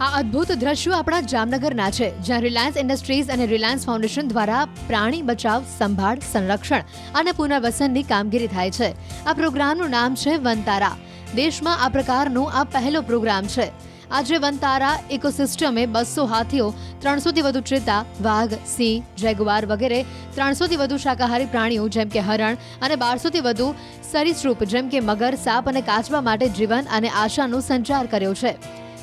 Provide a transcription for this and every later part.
આ અદ્ભુત દ્રશ્યો આપણા જામનગરના છે, જ્યાં રિલાયન્સ ઇન્ડસ્ટ્રીઝ અને રિલાયન્સ ફાઉન્ડેશન દ્વારા પ્રાણી બચાવ, સંભાળ, સંરક્ષણ અને પુનર્વસનની કામગીરી થાય છે. આ પ્રોગ્રામનું નામ છે વનતારા. દેશમાં આ પ્રકારનો આ પહેલો પ્રોગ્રામ છે. આજે વનતારા ઇકોસિસ્ટમે 200 હાથીઓ, 300થી વધુ ચિત્તા, વાઘ, સિંહ, જેગુઆર વગેરે 300થી વધુ શાકાહારી પ્રાણીઓ જેમ કે હરણ અને 1200થી વધુ સરીસૃપ જેમ કે મગર, સાપ અને કાચબા માટે જીવન અને આશાનો સંચાર કર્યો છે.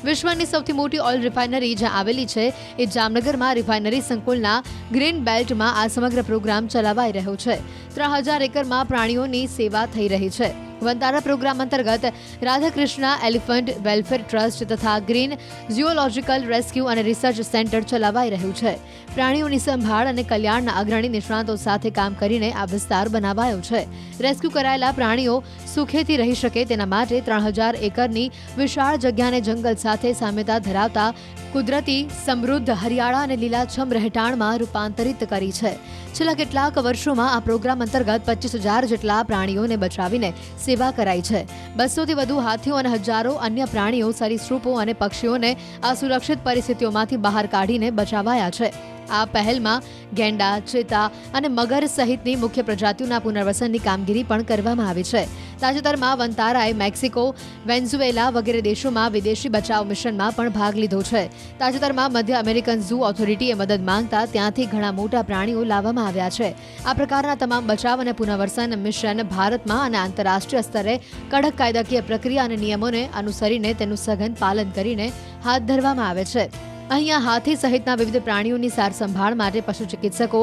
વિશ્વની સૌથી મોટી ઓઇલ રિફાઇનરી જ્યાં આવેલી છે એ જામનગરમાં રિફાઇનરી સંકુલના ગ્રીન બેલ્ટમાં આ સમગ્ર પ્રોગ્રામ ચલાવાઈ રહ્યો છે. 3000 એકરમાં પ્રાણીઓની સેવા થઈ રહી છે. વનતારા પ્રોગ્રામ અંતર્ગત રાધાકૃષ્ણા એલિફન્ટ વેલફેર ટ્રસ્ટ તથા ગ્રીન ઝૂઓલોજિકલ રેસ્ક્યુ અને રિસર્ચ સેન્ટર ચલાવાઈ રહ્યું છે. પ્રાણીઓની સંભાળ અને કલ્યાણના અગ્રણી નિષ્ણાતો સાથે કામ કરીને આ વિસ્તાર બનાવાયો છે. રેસ્ક્યુ કરાયેલા પ્રાણીઓ સુખેથી રહી શકે તેના માટે 3000 એકરની વિશાળ જગ્યાને જંગલ સાથે સામ્યતા ધરાવતા કુદરતી, સમૃદ્ધ, હરિયાળા અને લીલાછમ રહેઠાણમાં રૂપાંતરિત કરી છે. છેલ્લા કેટલાક વર્ષોમાં આ પ્રોગ્રામ અંતર્ગત 25,000 જેટલા પ્રાણીઓને બચાવીને સેવા કરાઈ છે. 200થી વધુ હાથીઓ અને હજારો અન્ય પ્રાણીઓ, સરીસૃપો અને પક્ષીઓને આ સુરક્ષિત પરિસ્થિતિઓમાંથી બહાર કાઢીને બચાવાયા છે. આ પહેલમાં ગેંડા, ચિત્તા અને મગર સહિતની મુખ્ય પ્રજાતિઓના પુનર્વસનની કામગીરી પણ કરવામાં આવી છે. તાજેતરમાં વનતારાએ મેક્સિકો, વેનેઝુએલા વગેરે દેશોમાં વિદેશી બચાવ મિશનમાં પણ ભાગ લીધો છે. તાજેતરમાં મધ્ય અમેરિકન ઝૂ ઓથોરિટીએ મદદ માંગતા ત્યાંથી ઘણા મોટા પ્રાણીઓ લાવવામાં આવ્યા છે. આ પ્રકારના તમામ બચાવ અને પુનર્વસન મિશન ભારતમાં અને આંતરરાષ્ટ્રીય સ્તરે કડક કાયદાકીય પ્રક્રિયા અને નિયમોને અનુસરીને તેનું સઘન પાલન કરીને હાથ ધરવામાં આવે છે. અહીંયા હાથી સહિતના વિવિધ પ્રાણીઓની સાર સંભાળ માટે પશુ ચિકિત્સકો,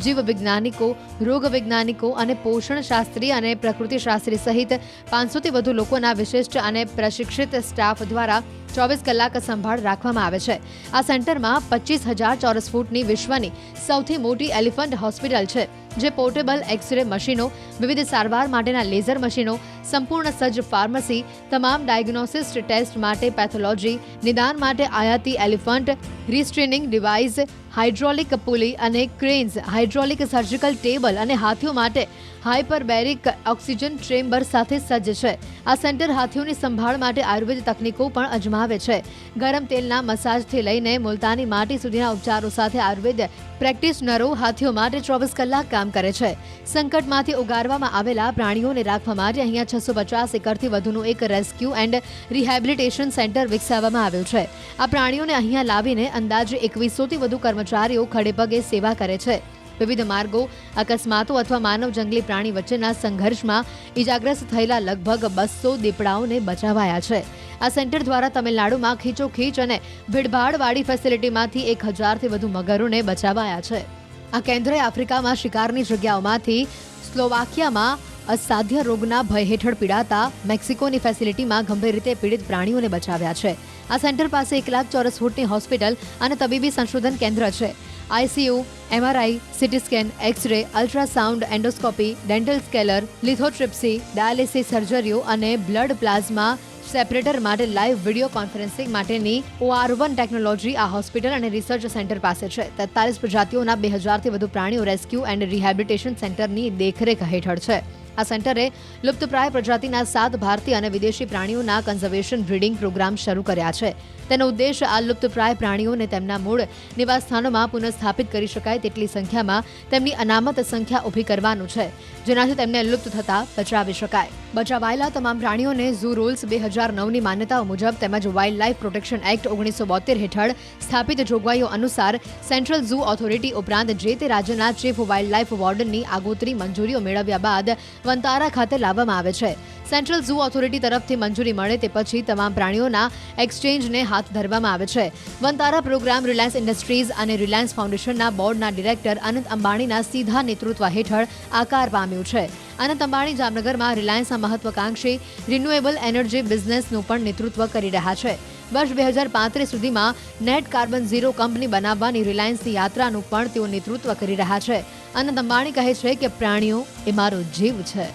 જીવ વૈજ્ઞાનિકો, રોગ વૈજ્ઞાનિકો અને પોષણશાસ્ત્રી અને પ્રકૃતિશાસ્ત્રી સહિત 500થી વધુ લોકોના વિશિષ્ટ અને પ્રશિક્ષિત સ્ટાફ દ્વારા 24 કલાક સંભાળ રાખવામાં આવે છે. આ સેન્ટરમાં 25,000 ચોરસ ફૂટની વિશ્વની સૌથી મોટી એલિફન્ટ હોસ્પિટલ છે, જે પોર્ટેબલ એક્સ-રે મશીનો, વિવિધ સારવાર માટેના લેઝર મશીનો, સંપૂર્ણ સજ્જ ફાર્મસી, તમામ ડાયગ્નોસિસ ટેસ્ટ માટે પેથોલોજી, નિદાન માટે આયાતી એલિફન્ટ રિસ્ટ્રેનિંગ ડિવાઇસ, હાઇડ્રોલિક પુલી અને ક્રેન્સ, હાઇડ્રોલિક સર્જિકલ ટેબલ અને હાથીઓ માટે હાઇપરબેરિક ઓક્સિજન ચેમ્બર સાથે સજ્જ છે. આ સેન્ટર હાથીઓની સંભાળ માટે આયુર્વેદ તકનીકો પણ અજમાવે છે. ગરમ તેલના મસાજથી લઈને મુલતાની માટી સુધીના ઉપચારો સાથે આયુર્વેદ પ્રેક્ટિશનરો હાથીઓ માટે 24 કલાક કામ કરે છે. સંકટમાંથી ઉગારવામાં આવેલા પ્રાણીઓને રાખવા માટે અહીંયા 650 એકરથી વધુનું એક રેસ્ક્યુ એન્ડ રિહેબિલિટેશન સેન્ટર વિકસાવવામાં આવ્યું છે. આ પ્રાણીઓને અહીંયા લાવીને અંદાજે 2100થી વધુ કર્મચારીઓ ખડેપગે સેવા કરે છે. વિવિધ માર્ગો, અકસ્માતો અથવા માનવ જંગલી પ્રાણી વચ્ચેના સંઘર્ષમાં ઇજાગ્રસ્ત થયેલા લગભગ 200 દીપડાઓને બચાવાયા છે. આ સેન્ટર દ્વારા તમિલનાડુમાં ખીચોખીચ અને ભીડભાડવાળી ફેસિલિટીમાંથી 1000થી વધુ મગરોને બચાવાયા છે. આ કેન્દ્રએ આફ્રિકામાં શિકારની જગ્યાઓમાંથી સ્લોવાકિયામાં અસાધ્ય રોગના ભય હેઠળ પીડાતા મેક્સિકોની ફેસિલિટીમાં ગંભીર રીતે પીડિત પ્રાણીઓને બચાવ્યા છે. આ સેન્ટર પાસે 1 લાખ ચોરસ ફૂટની હોસ્પિટલ અને તબીબી સંશોધન કેન્દ્ર છે. ICU, MRI, CT scan, X-ray, ultrasound, endoscopy, dental scaler, lithotripsy, dialysis સર્જરીઓ અને બ્લડ પ્લાઝમા સેપરેટર માટે લાઈવ વિડીયો કોન્ફરન્સિંગ માટેની OR1 ટેકનોલોજી આ હોસ્પિટલ અને રિસર્ચ સેન્ટર પાસે છે. 43 પ્રજાતિઓના 2000થી વધુ પ્રાણીઓ રેસ્ક્યુ એન્ડ રિહેબિલિટેશન સેન્ટરની દેખરેખ હેઠળ છે. આ સેન્ટરે લુપ્તપ્રાય પ્રજાતિના 7 ભારતીય અને વિદેશી પ્રાણીઓના કન્ઝર્વેશન બ્રીડિંગ પ્રોગ્રામ શરૂ કર્યા છે. તેનો ઉદ્દેશ આ લુપ્તપ્રાય પ્રાણીઓને તેમના મૂળ નિવાસસ્થાનોમાં પુનઃસ્થાપિત કરી શકાય તેટલી સંખ્યામાં તેમની અનામત સંખ્યા ઊભી કરવાનું છે, જેનાથી તેમને લુપ્ત થતા બચાવી શકાય. બચાવાયેલા તમામ પ્રાણીઓને ઝૂ રૂલ્સ 2009ની માન્યતાઓ મુજબ તેમજ વાઇલ્ડ લાઇફ પ્રોટેક્શન એક્ટ 1972 હેઠળ સ્થાપિત જોગવાઈઓ અનુસાર સેન્ટ્રલ ઝૂ ઓથોરિટી ઉપરાંત જે તે રાજ્યના ચીફ વાઇલ્ડ લાઇફ વોર્ડનની આગોતરી મંજૂરીઓ મેળવ્યા બાદ વનતારા ખાતે લાવવામાં આવે છે. સેન્ટ્રલ ઝૂ ઓથોરિટી તરફથી મંજૂરી મળે તે પછી તમામ પ્રાણીઓના એક્સચેન્જને હાથ ધરવામાં આવે છે. વનતારા પ્રોગ્રામ રિલાયન્સ ઇન્ડસ્ટ્રીઝ અને રિલાયન્સ ફાઉન્ડેશનના બોર્ડના ડિરેક્ટર અનંત અંબાણીના સીધા નેતૃત્વ હેઠળ આકાર પામ્યું છે. અનંત અંબાણી જામનગરમાં રિલાયન્સના મહત્વાકાંક્ષી રિન્યુએબલ એનર્જી બિઝનેસનું પણ નેતૃત્વ કરી રહ્યા છે. વર્ષ 2035 સુધીમાં નેટ કાર્બન ઝીરો કંપની બનાવવાની રિલાયન્સની યાત્રાનું પણ તેઓ નેતૃત્વ કરી રહ્યા છે. અનંત અંબાણી કહે છે કે પ્રાણીઓ એ મારો જીવ છે.